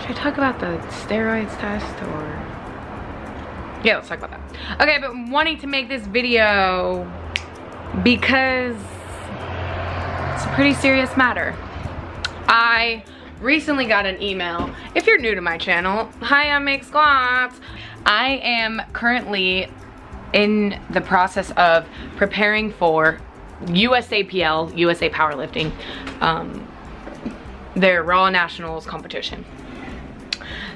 Should I talk about the steroids test or? Yeah, let's talk about that. Okay, but I'm wanting to make this video because it's a pretty serious matter. I recently got an email. If you're new to my channel, hi, I'm Make Squats. I am currently in the process of preparing for USAPL, USA Powerlifting, their Raw Nationals competition.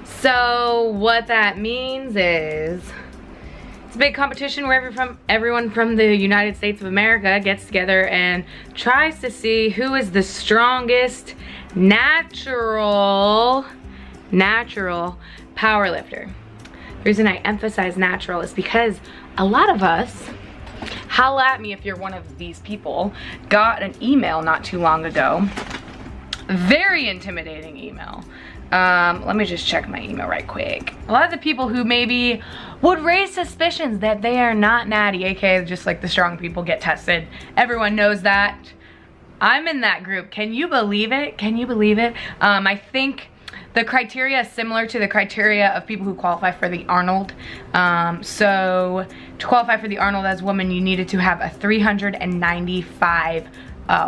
So what that means is it's a big competition where everyone from the United States of America gets together and tries to see who is the strongest natural powerlifter. The reason I emphasize natural is because a lot of us, holla at me if you're one of these people, got an email not too long ago. Very intimidating email. Let me just check my email right quick. A lot of the people who maybe would raise suspicions that they are not natty, aka just like the strong people, get tested. Everyone knows that. I'm in that group. Can you believe it? Can you believe it? I think the criteria is similar to the criteria of people who qualify for the Arnold. So to qualify for the Arnold as a woman, you needed to have a 395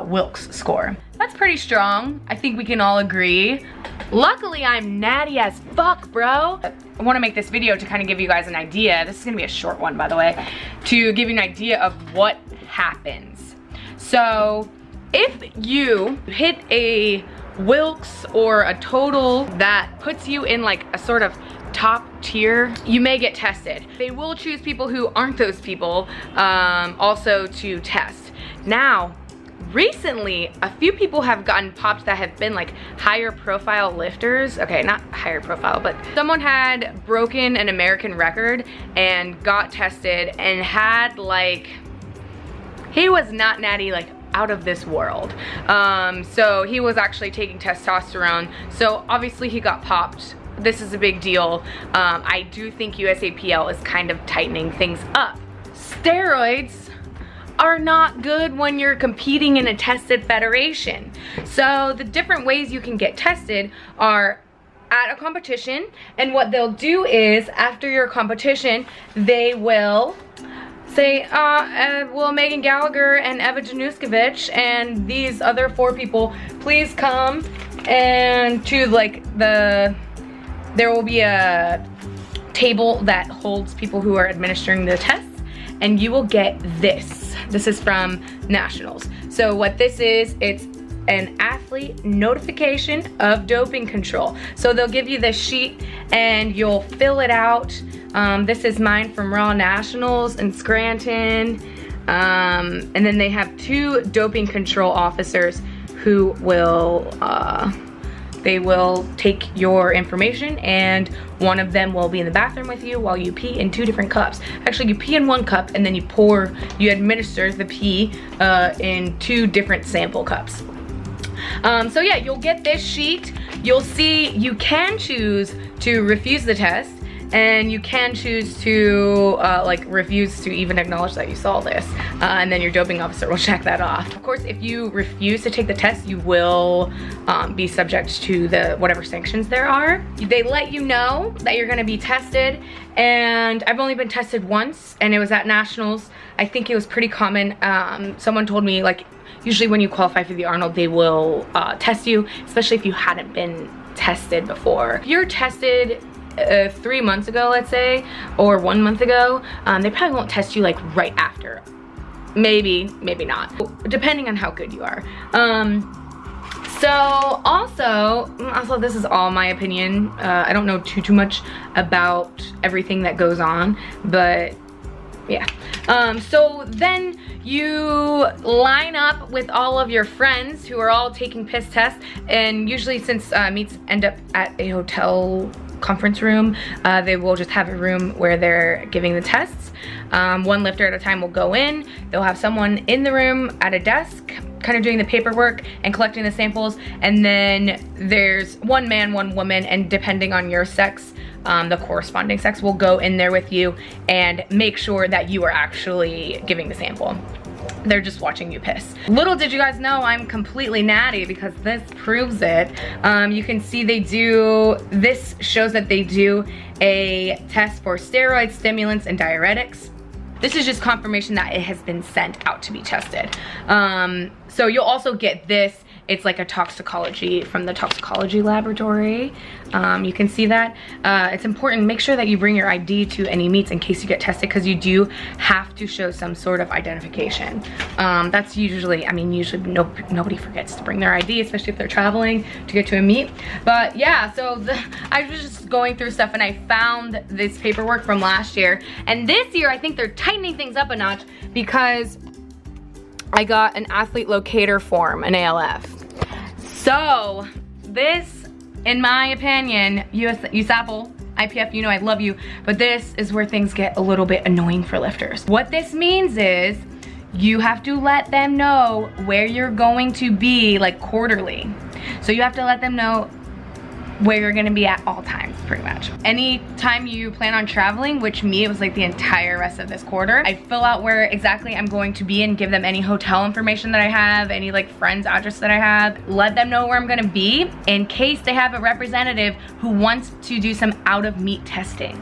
Wilks score. That's pretty strong. I think we can all agree. Luckily, I'm natty as fuck, bro. I want to make this video to kind of give you guys an idea. This is gonna be a short one, by the way, to give you an idea of what happens. So if you hit a Wilks or a total that puts you in like a sort of top tier, you may get tested. They will choose people who aren't those people also to test. Now, recently, a few people have gotten popped that have been like higher profile lifters. Okay, not higher profile, but someone had broken an American record and got tested and had like, he was not natty, like out of this world. So he was actually taking testosterone. So obviously he got popped. This is a big deal. I do think USAPL is kind of tightening things up. Steroids are not good when you're competing in a tested federation. So the different ways you can get tested are at a competition, and what they'll do is after your competition, they will say, will Megan Gallagher and Eva Januskovic and these other 4 people please come and to like there will be a table that holds people who are administering the tests, and you will get this. This is from Nationals. So what this is, it's an athlete notification of doping control. So they'll give you this sheet and you'll fill it out. This is mine from Raw Nationals in Scranton. And then they have 2 doping control officers who will, they will take your information, and one of them will be in the bathroom with you while you pee in 2 different cups. Actually, you pee in 1 cup and then you administer the pee in 2 different sample cups. So yeah, you'll get this sheet. You'll see you can choose to refuse the test, and you can choose to like refuse to even acknowledge that you saw this, and then your doping officer will check that off. Of course, if you refuse to take the test, you will be subject to whatever sanctions there are. They let you know that you're gonna be tested, and I've only been tested once, and it was at Nationals. I think it was pretty common. Someone told me, like, usually when you qualify for the Arnold, they will test you, especially if you hadn't been tested before. If you're tested 3 months ago, let's say, or 1 month ago, they probably won't test you like right after. Maybe, maybe not, depending on how good you are. So also this is all my opinion. I don't know too much about everything that goes on, but yeah. So then you line up with all of your friends who are all taking piss tests, and usually since meets end up at a hotel conference room, they will just have a room where they're giving the tests. 1 lifter at a time will go in. They'll have someone in the room at a desk kind of doing the paperwork and collecting the samples, and then there's 1 man, 1 woman, and depending on your sex, the corresponding sex will go in there with you and make sure that you are actually giving the sample. they're just watching you piss. Little did you guys know I'm completely natty, because this proves it. You can see this shows that they do a test for steroids, stimulants, and diuretics. This is just confirmation that it has been sent out to be tested. So you'll also get this. It's like a toxicology from the toxicology laboratory. You can see that. It's important, make sure that you bring your ID to any meets in case you get tested, because you do have to show some sort of identification. That's usually, I mean, usually nobody forgets to bring their ID, especially if they're traveling to get to a meet. But yeah, so I was just going through stuff and I found this paperwork from last year. And this year, I think they're tightening things up a notch, because I got an athlete locator form, an ALF. So this, in my opinion, USAPL, IPF, you know I love you, but this is where things get a little bit annoying for lifters. What this means is you have to let them know where you're going to be, like quarterly. So you have to let them know where you're gonna be at all times, pretty much. Anytime you plan on traveling, which me, it was like the entire rest of this quarter, I fill out where exactly I'm going to be and give them any hotel information that I have, any like friend's address that I have, let them know where I'm gonna be in case they have a representative who wants to do some out of meet testing.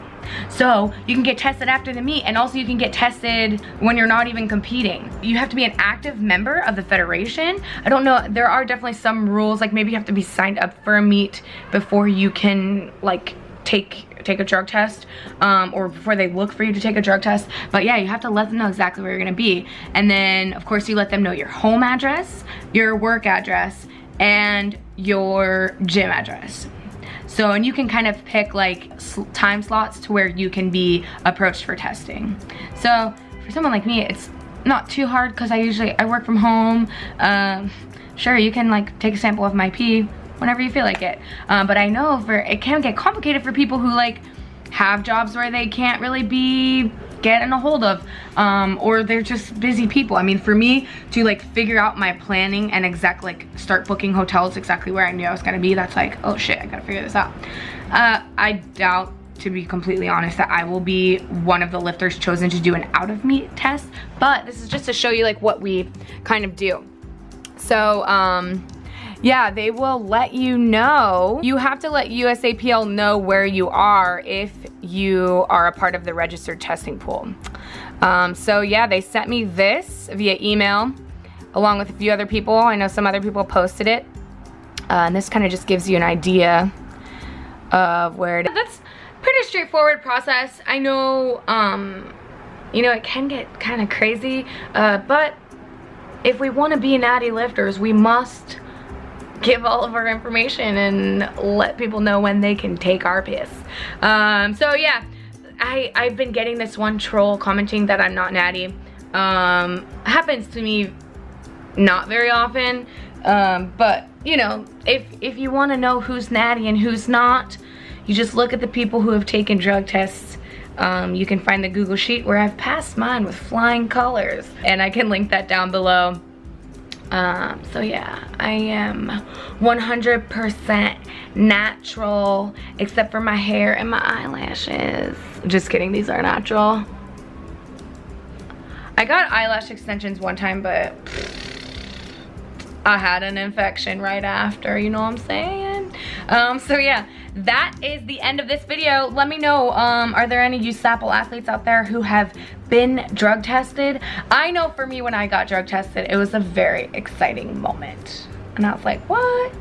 So you can get tested after the meet, and also you can get tested when you're not even competing. You have to be an active member of the federation. I don't know, there are definitely some rules, like maybe you have to be signed up for a meet before you can like take a drug test, or before they look for you to take a drug test. But yeah, you have to let them know exactly where you're gonna be. And then of course you let them know your home address, your work address, and your gym address. So, and you can kind of pick like time slots to where you can be approached for testing. So for someone like me, it's not too hard, because I work from home. Sure, you can like take a sample of my pee whenever you feel like it. But I know it can get complicated for people who like have jobs where they can't really be getting a hold of, or they're just busy people. I mean, for me to like figure out my planning and start booking hotels exactly where I knew I was gonna be, that's like, oh shit, I gotta figure this out. I doubt, to be completely honest, that I will be one of the lifters chosen to do an out of meet test, but this is just to show you like what we kind of do. So yeah, they will let you know. You have to let USAPL know where you are if you are a part of the registered testing pool. So yeah, they sent me this via email along with a few other people. I know some other people posted it. And this kind of just gives you an idea of where it is. That's pretty straightforward process. I know, you know, it can get kind of crazy, but if we want to be natty lifters, we must give all of our information and let people know when they can take our piss. So yeah, I've been getting this one troll commenting that I'm not natty. Happens to me not very often, but you know, if you want to know who's natty and who's not, you just look at the people who have taken drug tests. You can find the Google sheet where I've passed mine with flying colors, and I can link that down below. So yeah, I am 100% natural, except for my hair and my eyelashes. Just kidding, these are natural. I got eyelash extensions one time, but I had an infection right after, you know what I'm saying? So yeah, that is the end of this video. Let me know, are there any USAPL athletes out there who have been drug tested? I know for me, when I got drug tested, it was a very exciting moment. And I was like, what?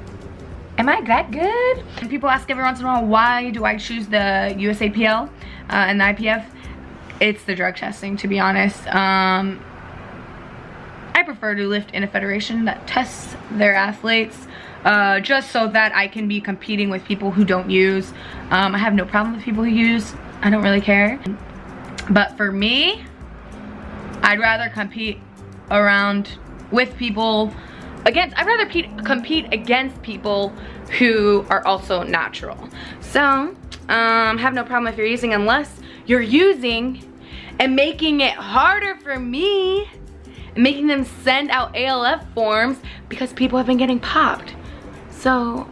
Am I that good? And people ask every once in a while, why do I choose the USAPL and the IPF? It's the drug testing, to be honest. I prefer to lift in a federation that tests their athletes, just so that I can be competing with people who don't use. I have no problem with people who use. I don't really care. But for me, I'd rather compete with people I'd rather compete against people who are also natural. So, have no problem if you're using, unless you're using and making it harder for me, and making them send out ALF forms because people have been getting popped. So,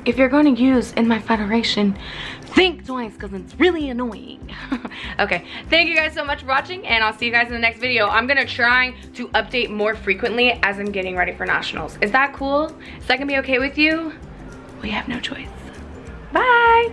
if you're going to use in my federation, think twice because it's really annoying. Okay, thank you guys so much for watching, and I'll see you guys in the next video. I'm gonna try to update more frequently as I'm getting ready for nationals. Is that cool? Is that gonna be okay with you? We have no choice. Bye.